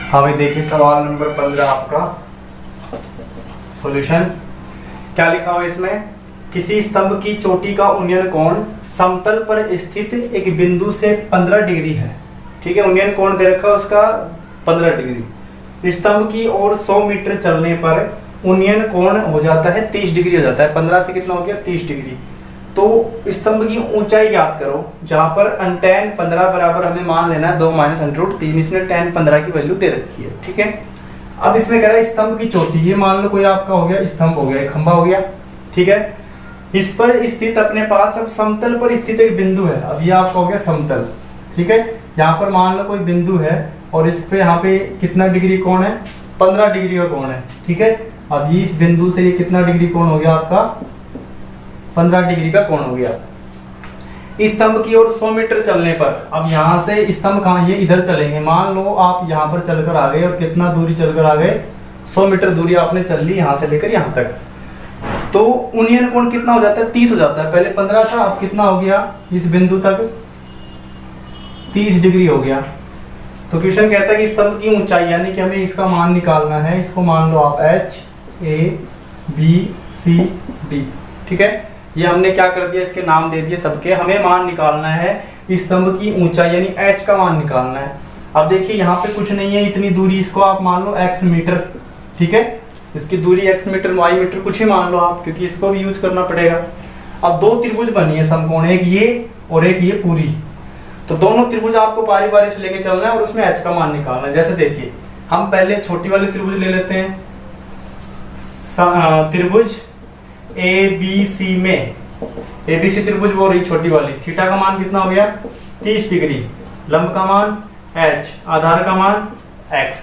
हाँ भाई देखिए सवाल नंबर 15 आपका सॉल्यूशन क्या लिखा हुआ है इसमें। किसी स्तंभ की चोटी का उन्नयन कोण समतल पर स्थित एक बिंदु से 15 डिग्री है। ठीक है, उन्नयन कोण दे रखा है उसका 15 डिग्री। स्तंभ की ओर 100 मीटर चलने पर उन्नयन कोण हो जाता है 30 डिग्री हो जाता है। 15 से कितना हो गया 30 डिग्री। तो स्तंभ की ऊंचाई याद करो, जहां पर tan 15 बराबर हमें मान लेना है 2 माइनस √3। इसने tan 15 की वैल्यू दे रखी है। ठीक है, अब इसमें कह रहा है स्तंभ की चोटी, ये मान लो कोई आपका हो गया स्तंभ हो गया, एक खंभा हो गया। ठीक है, इस पर स्थित अपने पास अब समतल पर स्थित एक बिंदु है। अब ये आपका हो गया समतल। ठीक है, यहाँ पर मान लो कोई बिंदु है और इस पे यहाँ पे कितना डिग्री कोण है 15 डिग्री का कोण है। ठीक है, अब ये इस बिंदु से ये कितना डिग्री कोण हो गया आपका 15 डिग्री का कोण हो गया। स्तंभ की ओर 100 मीटर चलने पर, अब यहाँ से स्तंभ कहाँ, ये इधर चलेंगे। मान लो आप यहाँ पर चलकर आ गए और कितना दूरी चलकर आ गए 100 मीटर दूरी आपने चल ली यहाँ से लेकर यहाँ तक, तो उन्नयन कोण कितना हो जाता है 30 हो जाता है। पहले 15 था, अब कितना हो गया इस बिंदु तक 30 डिग्री हो गया। तो क्वेश्चन कहता है कि स्तंभ की ऊंचाई, यानी कि हमें इसका मान निकालना है। इसको मान लो आप H A B C D। ठीक है, ये हमने क्या कर दिया, इसके नाम दे दिए सबके। हमें मान निकालना है स्तंभ की ऊंचाई यानी h का मान निकालना है। अब देखिए यहाँ पे कुछ नहीं है, इतनी दूरी, इसको आप मान लो x मीटर। ठीक है, इसकी दूरी x मीटर y मीटर कुछ ही मान लो आप, क्योंकि इसको भी यूज करना पड़ेगा। अब दो त्रिभुज बनी है समकोण, एक ये और एक ये पूरी। तो दोनों त्रिभुज आपको बारी बारी से लेके चलना है और उसमें h का मान निकालना है। जैसे देखिए हम पहले छोटी वाली त्रिभुज ले लेते हैं। त्रिभुज ABC में, ABC त्रिभुज वो रही छोटी वाली, थीटा का मान कितना हो गया 30 डिग्री, लंब का मान h, आधार का मान x।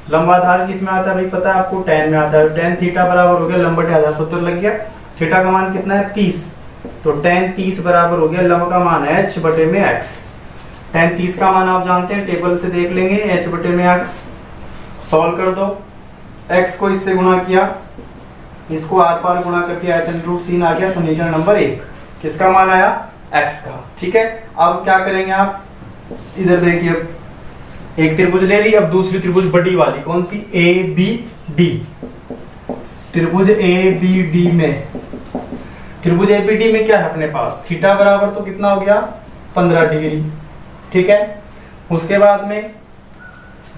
लंब आधार किस में आता है भाई पता है आपको, tan में आता है। tan थीटा बराबर हो गया लंब बटे आधार, सूत्र लग गया। थीटा का मान कितना है 30, तो tan 30 बराबर हो गया लंब का मान h बटे में x। tan 30 का मान आप जानते हैं, टेबल से देख लेंगे, h बटे में x। सॉल्व कर दो, x को इससे गुणा किया, इसको आर पार गुणा करके h√3 आ गया समीकरण नंबर 1। किसका मान आया x का। ठीक है, अब क्या करेंगे आप, इधर देखिए एक त्रिभुज ले ली, अब दूसरी त्रिभुज बड़ी वाली कौन सी ABD। त्रिभुज ABD में, त्रिभुज ABD में क्या है अपने पास, थीटा बराबर तो कितना हो गया 15 डिग्री। ठीक है, उसके बाद में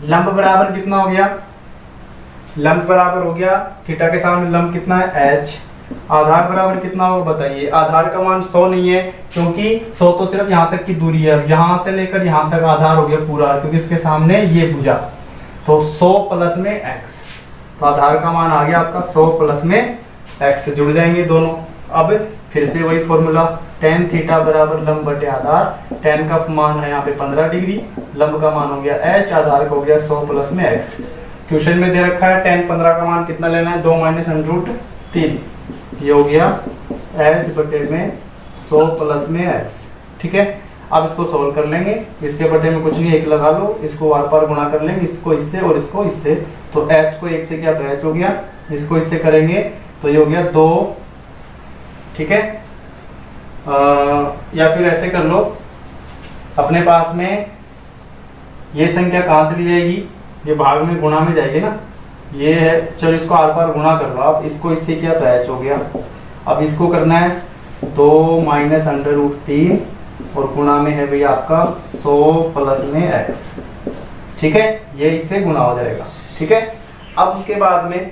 लंब बराबर कितना हो गया, लंब बराबर हो गया थीटा के सामने लंब कितना है h। आधार बराबर कितना होगा बताइए, आधार का मान 100 नहीं है क्योंकि 100 तो सिर्फ यहाँ तक की दूरी है। अब यहाँ से लेकर यहाँ तक आधार हो गया पूरा, क्योंकि इसके सामने ये भुजा, तो 100 प्लस में x। तो आधार का मान आ गया आपका 100 प्लस में x, जुड़ जाएंगे दोनों। अब फिर से वही फॉर्मूला, tan थीटा बराबर लंब बटे आधार। tan का मान है यहाँ पे 15 डिग्री, लंब का मान हो गया h, आधार का हो गया 100 प्लस में x। क्वेश्चन में दे रखा है tan 15 का मान कितना लेना है 2 माइनस √3, ये हो गया h बटे में 100 प्लस में x। ठीक है, अब इसको सोल्व कर लेंगे, इसके बटे में कुछ नहीं, एक लगा लो, इसको आर पार गुणा कर लेंगे, इसको इससे और इसको इससे। तो h को 1 से किया तो h हो गया, इसको इससे करेंगे तो ये हो गया 2। ठीक है, या फिर ऐसे कर लो, अपने पास में ये संख्या कहाँ चली जाएगी, ये भाग में गुणा में जाएगी ना, ये है। चलो इसको आर पार गुणा कर लो आप, इसको इससे किया तो h हो गया। अब इसको करना है 2 माइनस √3 और गुणा में है भैया आपका 100 प्लस में x। ठीक है, ये इससे गुणा हो जाएगा। ठीक है, अब उसके बाद में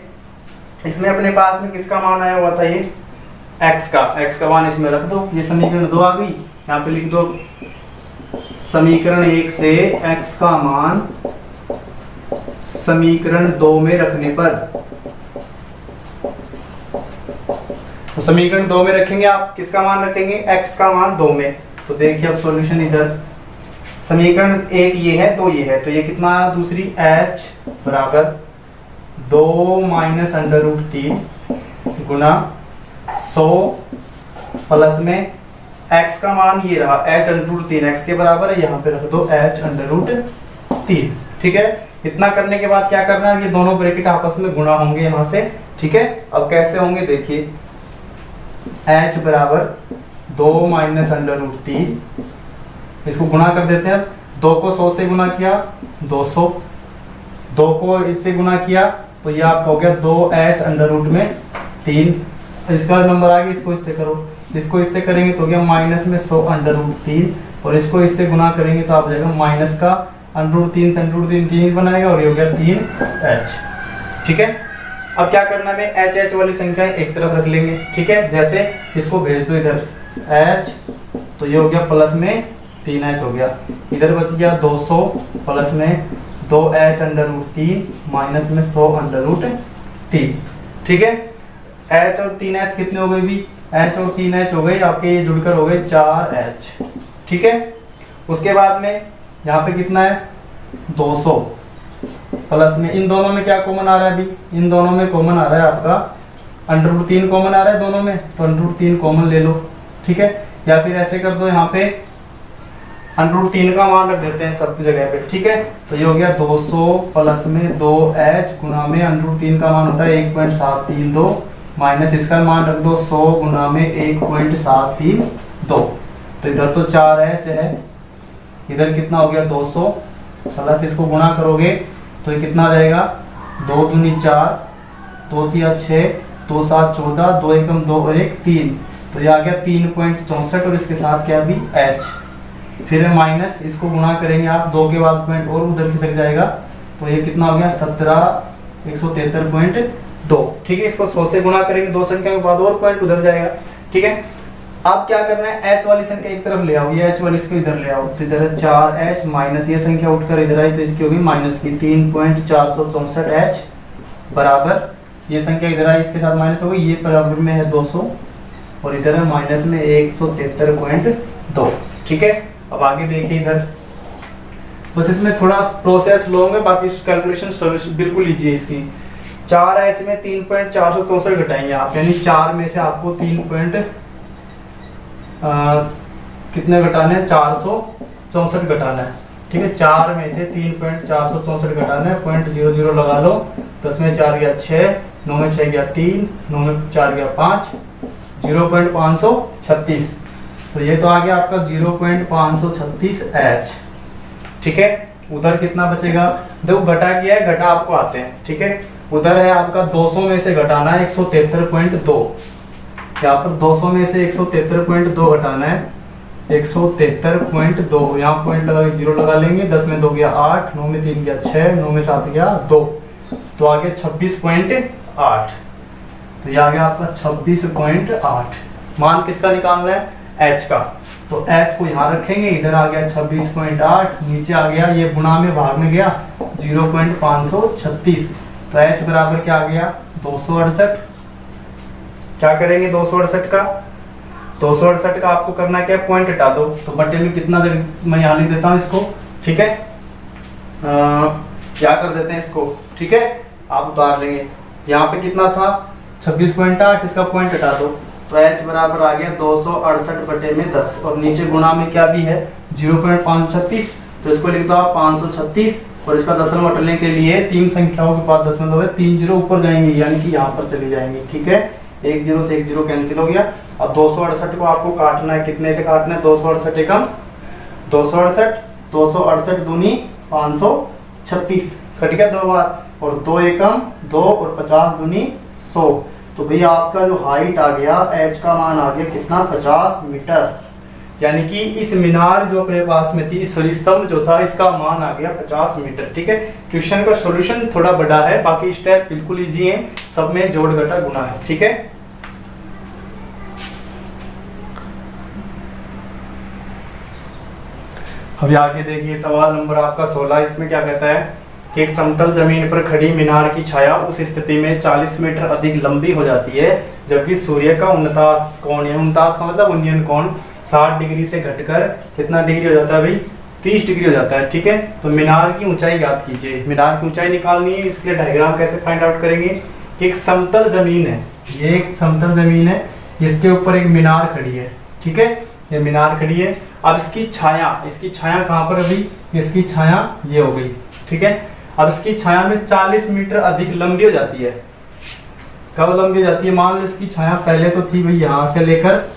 इसमें अपने पास में किसका मान आया हुआ था, ये x का मान इसमें रख दो। ये समीकरण 2 आ गई, यहाँ पे लिख दो समीकरण 1 से x का मान समीकरण 2 में रखने पर, तो समीकरण 2 में रखेंगे आप, किसका मान रखेंगे x का मान 2 में। तो देखिए अब सॉल्यूशन, इधर समीकरण 1 ये है, 2 ये है, तो ये कितना है दूसरी h बराबर 2 माइनस √3 गुना 100 प्लस में x का मान ये रहा h√3, x के बराबर है, यहाँ पे रख दो h√3। ठीक है, इतना करने के बाद क्या करना है, ये दोनों ब्रैकेट आपस में गुणा होंगे यहाँ से। ठीक है, अब कैसे होंगे देखिए, h बराबर 2 माइनस √3, इसको गुणा कर देते हैं। अब 2 को 100 से गुणा किया 200 2 को इससे गुना किया तो ये आपका हो गया 2h अंडर रूट में 3, इसका नंबर आ गया, इसको इससे करो, इसको इससे करेंगे तो हो गया माइनस में 100 अंडर रूट 3, और इसको इससे गुना करेंगे तो आप जाएगा माइनस का अंडर रूट 3 से अंडर रूट 3 3 बनाएगा और ये हो गया 3h। ठीक है, अब क्या करना है, एच एच वाली संख्या एक तरफ रख लेंगे। ठीक है, जैसे इसको भेज दो इधर h, तो ये हो गया प्लस में 3h हो गया, इधर बच गया 200 प्लस में 2h अंडर रूट 3 माइनस में 100 अंडर रूट 3। ठीक है, h और 3h कितने हो गए भी, h और 3h हो गए आपके, ये जुड़कर हो गए 4h। ठीक है, उसके बाद में यहाँ पे कितना है 200 प्लस में, इन दोनों में क्या कॉमन आ रहा है अभी, इन दोनों में कॉमन आ रहा है आपका अंडर रूट 3 कॉमन आ रहा है दोनों में, तो अंडर रूट 3 कॉमन ले लो। ठीक है, या फिर ऐसे कर दो, यहाँ पे अंडर रूट 3 का मान रख देते हैं सब जगह पे। ठीक है, तो ये हो गया 200 प्लस में 2h गुना में अंडर रूट 3 का मान होता है 1.732 माइनस इसका मान रख दो 100 गुना में 1.732, तो इधर तो 4h है, इधर कितना हो गया 200 प्लस इसको गुणा करोगे तो ये कितना आ जाएगा, 2 दूनी 4, 2 तिया 6, 2 7 14, 2 एकम 2 और 1 3, तो ये आ गया 3.64 और इसके साथ क्या भी h, फिर माइनस इसको गुणा करेंगे आप 2 के बाद पॉइंट और उधर खिसक जाएगा, तो ये कितना हो गया 173.2। ठीक है, इसको 100 से गुणा करेंगे 2 संख्या के बाद और पॉइंट उधर जाएगा। ठीक है, अब क्या करना है, h वाली संख्या एक तरफ ले आओ, ये h वाली इसको इधर ले आओ, तो इधर 4h माइनस ये संख्या उठकर इधर आई तो इसकी होगी माइनस की 3.464h बराबर, ये संख्या इधर आई इसके साथ माइनस हो गई, ये बराबर में है 200 और इधर है माइनस में 173.2। ठीक है, अब आगे देखिए इधर, बस इसमें थोड़ा प्रोसेस लॉन्ग है, बाकी कैलकुलेशन बिल्कुल इजी है इसकी। 4h में 3.464 घटाएंगे आप, यानी 4 में से आपको 3 कितने घटाने हैं, 464 घटाना है। ठीक है, 4 में से 3.464 घटाना है, 0.00 लगा लो, 10 में 4 गया 6, 9 में 6 गया 3, 9 में 4 गया 5, 0.536, तो ये तो आ गया आपका 0.536h। ठीक है, उधर कितना बचेगा, देखो घटा किया है, घटा आपको आते हैं। ठीक है, उधर है आपका 200 में से घटाना है 173.2, यहाँ पर 200 में से 173.2 घटाना है 173.2, यहाँ पॉइंट लगा के 0 लगा लेंगे, 10 में 2 गया 8, 9 में 3 गया 6, 9 में 7 गया 2, तो आ गया 26.8, तो ये आ गया आपका 26.8। मान किसका निकालना है, h का, तो h को यहाँ रखेंगे, इधर आ गया 26.8, नीचे आ गया ये गुणा में भाग में गया 0.536, तो h बराबर क्या आ गया 268। क्या करेंगे 268 का, 268 का आपको करना क्या है, पॉइंट हटा दो, तो बटे में कितना, मैं यहाँ लिख देता हूँ इसको। ठीक है, क्या कर देते हैं इसको, ठीक है, आप उतार लेंगे, यहाँ पे कितना था 26.8, इसका पॉइंट हटा दो, तो h बराबर आ गया 268 बटे में 10, और नीचे गुणा में क्या भी है 0.536, तो इसको लिख दो आप 536, और इसका दशमलव हटने के लिए 3 संख्याओं के पास दशमलव है, 3 जीरो ऊपर जाएंगे, यानी कि यहाँ पर चली जाएंगे। ठीक है, 1 0 से 1 0 कैंसिल हो गया। अब 268 को आपको काटना है, कितने से काटना है, 268 एकम 268, 268 दूनी 536, कट गया 2 बार, और 2 एकम 2 और 50 दूनी 100, तो भैया आपका जो हाइट आ गया, h का मान आ गया कितना 50 मीटर, यानी कि इस मीनार जो अपने पास में थी, इस स्तंभ जो था, इसका मान आ गया 50 मीटर। ठीक है, क्वेश्चन का सॉल्यूशन थोड़ा बड़ा है, बाकी स्टेप बिल्कुल इजी है, सब में जोड़ घटा गुना है। ठीक है, अभी आगे देखिए सवाल नंबर आपका 16, इसमें क्या कहता है कि एक समतल जमीन पर खड़ी मीनार की छाया उस स्थिति में 40 मीटर अधिक लंबी हो जाती है, जबकि सूर्य का 49 कोण, 49 का मतलब उन्नयन कोण 60 डिग्री से घटकर कितना डिग्री हो जाता है भाई, 30 डिग्री हो जाता है। ठीक है, तो मीनार की ऊंचाई याद कीजिए, मीनार की ऊंचाई निकालनी है, इसके लिए डायग्राम कैसे फाइंड आउट करेंगे कि एक समतल जमीन है, ये एक समतल जमीन है, इसके ऊपर एक मीनार खड़ी है। ठीक है, ये मीनार खड़ी है, अब इसकी छाया कहाँ पर, अभी इसकी छाया ये हो गई। ठीक है, अब इसकी छाया में 40 मीटर अधिक लंबी हो जाती है, कब लंबी हो जाती है, मान लो इसकी छाया पहले तो थी भाई यहाँ से लेकर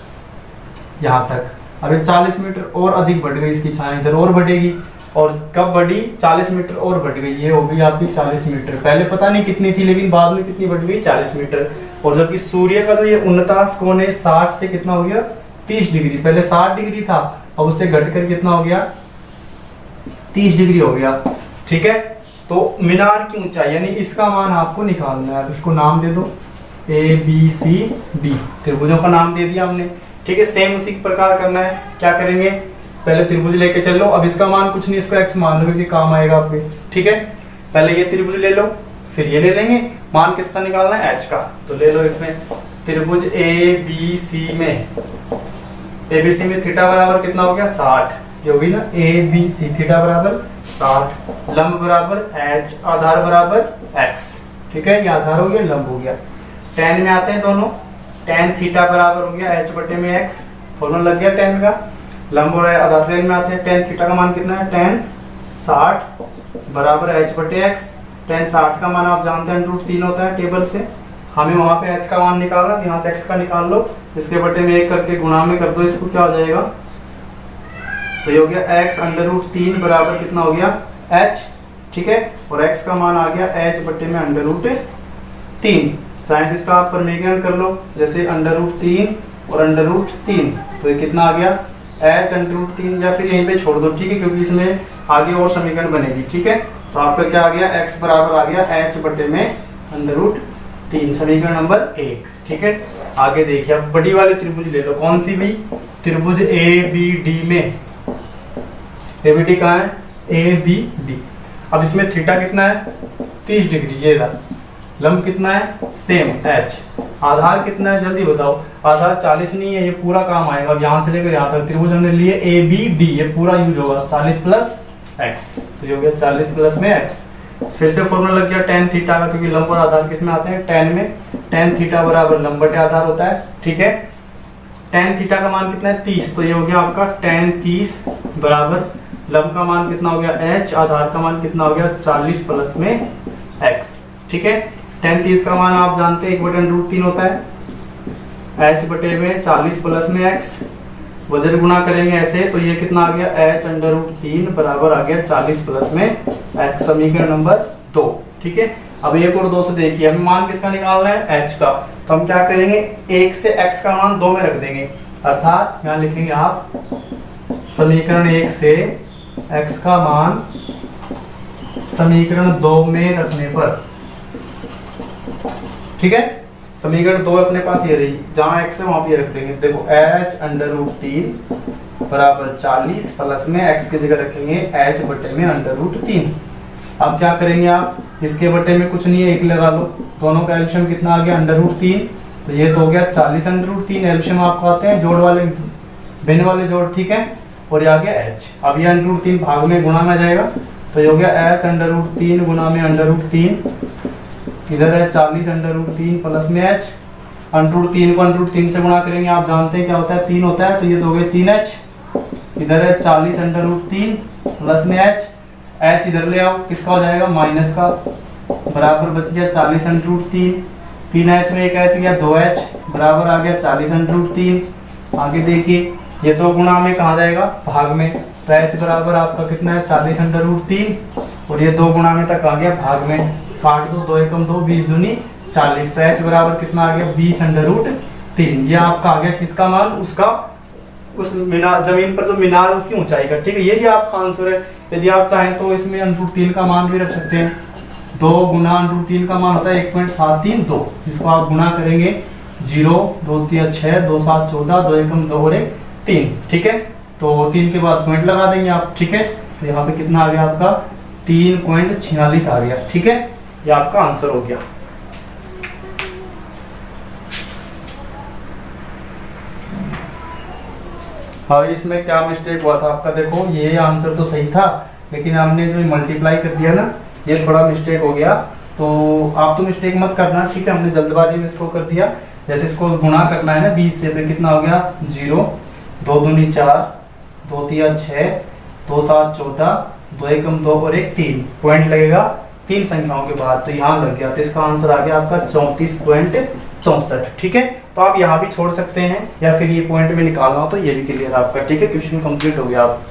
यहाँ तक, अब ये 40 मीटर और अधिक बढ़ गई, इसकी छाया इधर और बढ़ेगी, और कब बढ़ी 40 मीटर और बढ़ गई, ये हो गई आपकी 40 मीटर। पहले पता नहीं कितनी थी लेकिन बाद में कितनी बढ़ गई 40 मीटर। और जबकि सूर्य का तो ये उन्नतास कोण है 60 से कितना हो गया 30 डिग्री, पहले 60 डिग्री था अब उससे घटकर कितना हो गया 30 डिग्री हो गया। ठीक है, तो मीनार की ऊंचाई यानी इसका मान आपको निकालना है। इसको नाम दे दो ABCD, त्रिभुजों का नाम दे दिया हमने। ठीक है, सेम उसी प्रकार करना है। क्या करेंगे, पहले त्रिभुज लेके चल लो। अब इसका मान कुछ नहीं, इसको x मान लो क्योंकि काम आएगा आपके। ठीक है, पहले ये त्रिभुज ले लो, फिर ये ले लेंगे। मान किसका निकालना है h का, तो ले लो इसमें त्रिभुज ABC में थीटा बराबर कितना हो गया 60, ये होगी ना ABC, थीटा बराबर 60, लंब बराबर h, आधार बराबर x। ठीक है, ये आधार हो गया, लंब हो गया। tan में आते हैं दोनों, tan थीटा बराबर हो गया h बटे में x, फॉर्मूला लग गया tan का। लंब और आधार tan में आते हैं, tan थीटा का मान कितना है tan 60 बराबर h बटे x। tan 60 का मान आप जानते हैं √3 होता है टेबल से, हमें वहां पे h का मान निकालना, यहाँ से x का निकाल लो, इसके बटे में 1 करके गुणा में कर दो, इसको क्या हो जाएगा, तो ये हो गया x √3 बराबर कितना हो गया h। ठीक है, और x का मान आ गया h बटे में √3। चाहे तो इसका आप परमीकरण कर लो, जैसे √3 और √3, तो ये कितना आ गया h √3, या फिर यहीं पे छोड़ दो। ठीक है, क्योंकि इसमें आगे और समीकरण बनेगी। ठीक है, तो आपका क्या आ गया x बराबर आ गया h बटे में √3, समीकरण नंबर 1। ठीक है, आगे देखिए, अब बड़ी वाली त्रिभुज ले लो, कौन सी भी, त्रिभुज ABD में, ABD कहाँ है ABD। अब इसमें थीटा कितना है 30 डिग्री, ये रहा, लंब कितना है सेम h, आधार कितना है जल्दी बताओ, आधार 40 नहीं है, ये पूरा काम आएगा। अब यहाँ से लेकर यहाँ तक त्रिभुज हमने लिए ABD, ये पूरा यूज होगा 40 प्लस x, तो ये हो गया 40 प्लस में x। फिर से फॉर्मूला लग गया tan थीटा का, क्योंकि लंब और आधार किस में आते हैं tan में, tan थीटा बराबर लंब बटे आधार होता है। ठीक है, tan थीटा का मान कितना है 30, तो ये हो गया आपका tan 30 बराबर लंब का मान कितना हो गया h, आधार का मान कितना हो गया 40 प्लस में x। ठीक है, tan 30 का मान आप जानते हैं 1 बटे √3 होता है, h बटे में 40 प्लस में x, वजन गुणा करेंगे ऐसे, तो ये कितना आ गया h √3 बराबर आ गया 40 प्लस में x, समीकरण नंबर 2। ठीक है, अब 1 और 2 से देखिए, हमें मान किसका निकालना है h का, तो हम क्या करेंगे 1 से x का मान 2 में रख देंगे, अर्थात यहाँ लिखेंगे आप समीकरण 1 से x का मान समीकरण 2 में रखने पर। ठीक है, समीकरण 2 अपने पास ये रही, जहां x है वहां पे रख देंगे। देखो h √3 बराबर 40 प्लस में x की जगह रखेंगे h बटे में √3। अब क्या करेंगे आप, इसके बटे में कुछ नहीं है 1 लगा लो, दोनों का एलसीएम कितना आ गया √3, तो ये तो हो गया 40 √3, एलसीएम आपको आते हैं जोड़ वाले भिन्न वाले जोड़। ठीक है, और ये आ गया h। अब ये √3 भाग में गुणा में जाएगा, तो ये हो गया h √3 गुणा में √3, इधर है 40 √3 प्लस में h, √3 को √3 से गुणा करेंगे, आप जानते हैं क्या होता है 3 होता है, तो ये तो हो गए 3h, इधर है 40 √3 प्लस में h, h इधर ले आओ, किसका हो जाएगा माइनस का, बराबर बच गया 40 √3, 3h में 1h गया 2h, बराबर आ गया 40 √3। आगे देखिए, ये 2 गुणा में कहा जाएगा भाग में, तो h बराबर आपका कितना है 40 √3, और ये 2 गुणा में तक आ गया भाग में, काट दो, 2 एकम 2, 20 दूनी 40, तो h बराबर कितना आ गया 20 √3। ये आपका आ गया किसका मान, उसका उस मीनार, जमीन पर जो मीनार उसकी ऊंचाई का। ठीक है, ये भी आपका आंसर है। यदि आप चाहें तो इसमें √3 का मान भी रख सकते हैं, 2 गुना √3 का मान होता है 1.732, इसको आप गुणा करेंगे 0 2 3 6 2 7 14, 2 एकम 2 और 1 3। ठीक है, तो 3 के बाद पॉइंट लगा देंगे आप। ठीक है, तो यहाँ पे कितना आ गया आपका 3.46 आ गया। ठीक है, ये आपका आंसर हो गया। हाँ, इसमें क्या मिस्टेक हुआ था आपका, देखो ये आंसर तो सही था, लेकिन हमने जो मल्टीप्लाई कर दिया ना, ये थोड़ा मिस्टेक हो गया, तो आप तो मिस्टेक मत करना। ठीक है, हमने जल्दबाजी में इसको कर दिया, जैसे इसको गुणा करना है ना 20 से, तो कितना हो गया 0 2 दूनी 4 2 3 6 2 7 14, 2 एकम 2 और 1 3, पॉइंट लगेगा 3 संख्याओं के बाद, तो यहाँ लग गया, तो इसका आंसर आ गया आपका 34.64। ठीक है, तो आप यहाँ भी छोड़ सकते हैं या फिर ये पॉइंट में निकालना हो तो ये भी क्लियर आपका। ठीक है, क्वेश्चन कंप्लीट हो गया आप